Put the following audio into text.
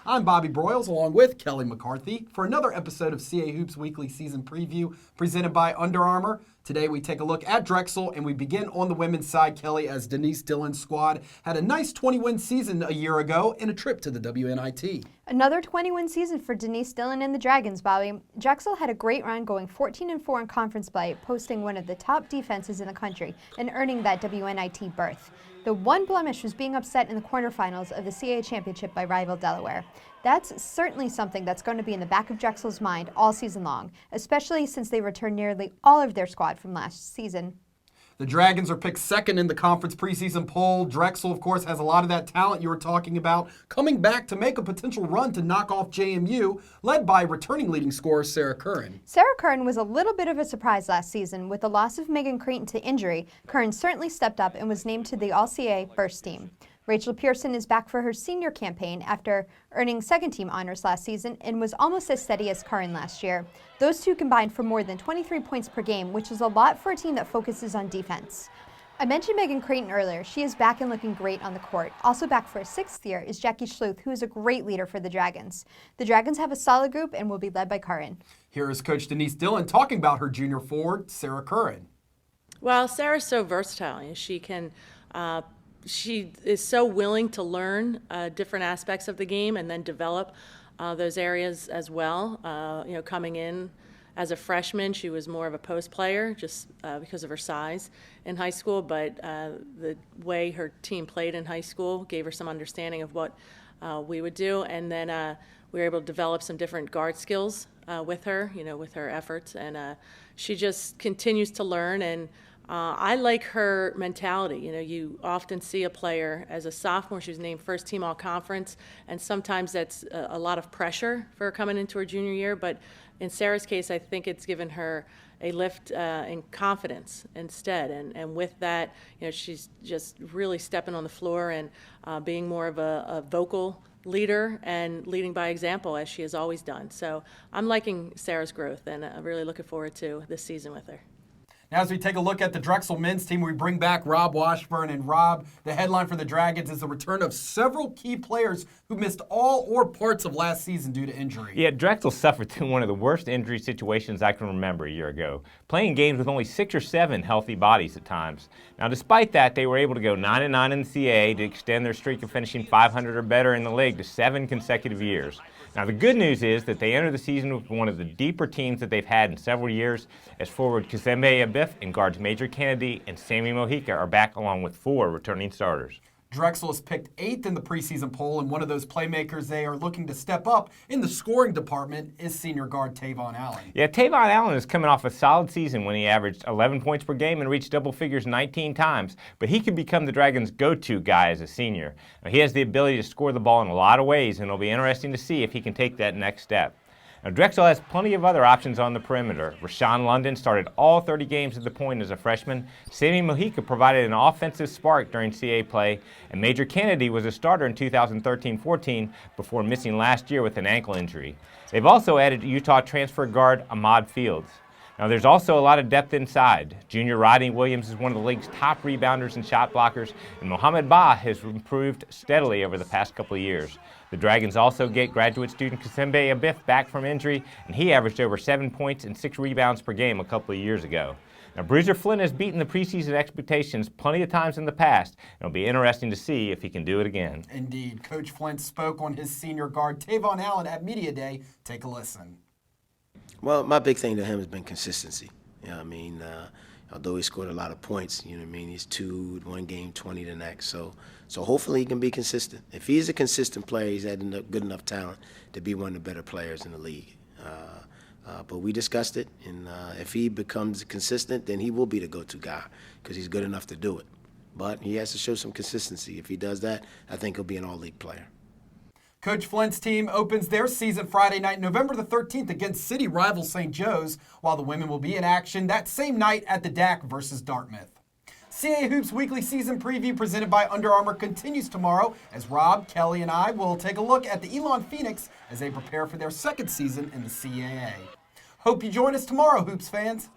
I'm Bobby Broyles along with Kelly McCarthy for another episode of CA Hoops Weekly Season Preview presented by Under Armour. Today we take a look at Drexel and we begin on the women's side, Kelly, as Denise Dillon's squad had a nice 20-win season a year ago and a trip to the WNIT. Another 20-win season for Denise Dillon and the Dragons, Bobby. Drexel had a great run going 14-4 in conference play, posting one of the top defenses in the country and earning that WNIT berth. The one blemish was being upset in the quarterfinals of the CAA Championship by rival Delaware. That's certainly something that's going to be in the back of Drexel's mind all season long, especially since they returned nearly all of their squad from last season. The Dragons are picked second in the conference preseason poll. Drexel, of course, has a lot of that talent you were talking about, coming back to make a potential run to knock off JMU, led by returning leading scorer Sarah Curran. Sarah Curran was a little bit of a surprise last season. With the loss of Megan Creighton to injury, Curran certainly stepped up and was named to the All-CAA first team. Rachel Pearson is back for her senior campaign after earning second-team honors last season and was almost as steady as Curran last year. Those two combined for more than 23 points per game, which is a lot for a team that focuses on defense. I mentioned Megan Creighton earlier. She is back and looking great on the court. Also back for a sixth year is Jackie Schluth, who is a great leader for the Dragons. The Dragons have a solid group and will be led by Curran. Here is Coach Denise Dillon talking about her junior forward, Sarah Curran. Well, Sarah's so versatile. She is so willing to learn different aspects of the game and then develop those areas as well. Coming in as a freshman, she was more of a post player just because of her size in high school, but the way her team played in high school gave her some understanding of what we would do. And then we were able to develop some different guard skills with her, with her efforts. And she just continues to learn. And I like her mentality. You often see a player as a sophomore, she was named first team all conference, and sometimes that's a lot of pressure for her coming into her junior year. But in Sarah's case, I think it's given her a lift in confidence instead. And with that, she's just really stepping on the floor and being more of a vocal leader and leading by example, as she has always done. So I'm liking Sarah's growth, and I'm really looking forward to this season with her. Now, as we take a look at the Drexel men's team, we bring back Rob Washburn. And Rob, the headline for the Dragons is the return of several key players who missed all or parts of last season due to injury. Yeah, Drexel suffered through one of the worst injury situations I can remember a year ago, playing games with only 6 or 7 healthy bodies at times. Now, despite that, they were able to go 9-9 in the CAA to extend their streak of finishing 500 or better in the league to 7 consecutive years. Now, the good news is that they enter the season with one of the deeper teams that they've had in several years, as forward Kazembe Abiff and guards Major Kennedy and Sammy Mojica are back along with 4 returning starters. Drexel is picked 8th in the preseason poll, and one of those playmakers they are looking to step up in the scoring department is senior guard Tavon Allen. Yeah, Tavon Allen is coming off a solid season when he averaged 11 points per game and reached double figures 19 times, but he could become the Dragons' go-to guy as a senior. Now, he has the ability to score the ball in a lot of ways, and it'll be interesting to see if he can take that next step. Now, Drexel has plenty of other options on the perimeter. Rashawn London started all 30 games at the point as a freshman. Sammy Mojica provided an offensive spark during CA play, and Major Kennedy was a starter in 2013-14 before missing last year with an ankle injury. They've also added Utah transfer guard Ahmad Fields. Now, there's also a lot of depth inside. Junior Rodney Williams is one of the league's top rebounders and shot blockers, and Mohamed Ba has improved steadily over the past couple of years. The Dragons also get graduate student Kazembe Abiff back from injury, and he averaged over 7 points and 6 rebounds per game a couple of years ago. Now, Bruiser Flynn has beaten the preseason expectations plenty of times in the past, and it'll be interesting to see if he can do it again. Indeed. Coach Flint spoke on his senior guard Tavon Allen at Media Day. Take a listen. Well, my big thing to him has been consistency. Although he scored a lot of points, he's 2 one game, 20 the next. So hopefully he can be consistent. If he's a consistent player, he's had good enough talent to be one of the better players in the league. But we discussed it, and if he becomes consistent, then he will be the go-to guy because he's good enough to do it. But he has to show some consistency. If he does that, I think he'll be an all-league player. Coach Flint's team opens their season Friday night, November the 13th against city rival St. Joe's, while the women will be in action that same night at the DAC versus Dartmouth. CA Hoops Weekly Season Preview presented by Under Armour continues tomorrow as Rob, Kelly, and I will take a look at the Elon Phoenix as they prepare for their second season in the CAA. Hope you join us tomorrow, Hoops fans.